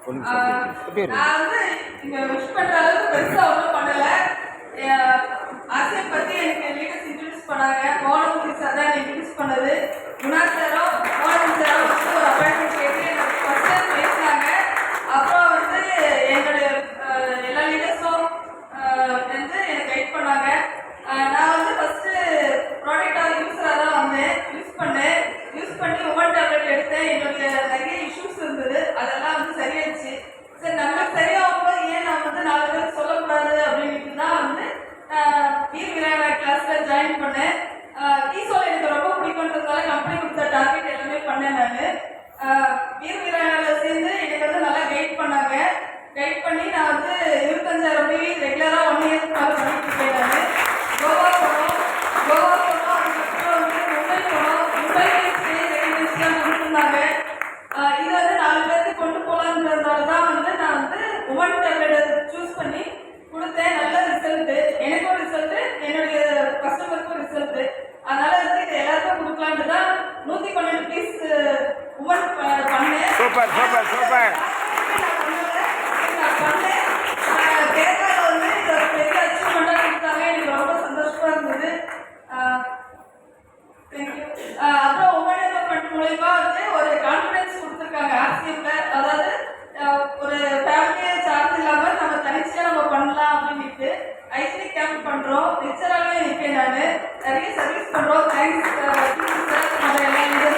நான் வந்து இங்க விஷ் பண்ற அளவுக்கு பெருசா ஒன்றும் பண்ணல. ஆசியை பத்தி எனக்கு லீடர்ஸ் இன்ட்ரடியூஸ் பண்ணாங்க. மோகன் சார் தான் இன்ட்ரடியூஸ் பண்ணது. குணா சாரும் மோகன் சாரும் வந்து ஒரு அப்பாயின்மெண்ட் கேட்டு எனக்கு ஃபர்ஸ்ட் பேசினாங்க. அப்புறம் வந்து என்னுடைய எல்லா லீடர்ஸும் வந்து எனக்கு கைட் பண்ணாங்க. நான் வந்து ஃபர்ஸ்ட் ப்ராடக்டாக யூஸராக தான் வந்தேன். யூஸ் பண்ணி ஒவ்வொரு டேப்லெட் எடுத்தேன். என்னுடைய நிறைய இஷ்யூஸ் இருந்தது, அதெல்லாம் வந்து சரியாச்சு. சரி, நம்மளுக்கு சரியாகும்போது ஏன் நான் வந்து 4 பேருக்கு சொல்லக்கூடாது அப்படின்ட்டு தான் வந்து வீர் விளையாட கிளாஸ்ல ஜாயின் பண்ணேன். கீசோல் எனக்கு ரொம்ப பிடிக்குன்றதுனால கம்பெனி கொடுத்த டார்கெட் எல்லாமே பண்ணேன். நான் வீர் விளையாட சேர்ந்து எனக்கு வந்து நல்லா கைட் பண்ணாங்க. கைட் பண்ணி நான் வந்து 25,000 டிவி ரெகுலராக 1 இயர்க்கு மேலே பண்ணிட்டு இருக்கேன். நான் கோவா போனோம், அதுக்கப்புறம் வந்து மும்பை போனோம். மும்பைக்கு ஸ்டேஜ் கொடுத்துருந்தாங்க. இது வந்து 4 பேருக்கு கொண்டு போகலான்றதுனால தான் வந்து நான் வந்து உமன் டேப்லெட் சூஸ் பண்ணி கொடுத்தேன். நல்ல ரிசல்ட்டு, எனக்கும் ரிசல்ட்டு, என்னுடைய கஸ்டமருக்கும் ரிசல்ட்டு. அதனால வந்து இதை எல்லாருக்கும் கொடுக்கலான்ட்டு தான் 112 பீஸ் உமன் பண்ணேன். Super super super. நான் பண்ணேன். கேரளாவில் வந்து இது ஒரு பெரிய அச்சீவ்மெண்ட்டாக கொடுத்தாங்க. எனக்கு ரொம்ப சந்தோஷமா இருந்தது. தேங்க்யூ. அப்புறம் உமன் டெவலப்மெண்ட் மூலயமா வந்து ஒரு கான்ஃபிடன்ஸ் கொடுத்துருக்காங்க ஆர்சிஎம்ல. அதாவது ஒரு ஃபேமிலியை சார்ந்து இல்லாமல் நம்ம தனிச்சையாக நம்ம பண்ணலாம் அப்படின்ட்டு ஐசி கேம்ப் பண்ணுறோம். லெக்சராகவே இருக்கேன். நான் நிறைய சர்வீஸ் பண்ணுறோம். தேங்க்ஸ் சார், எல்லா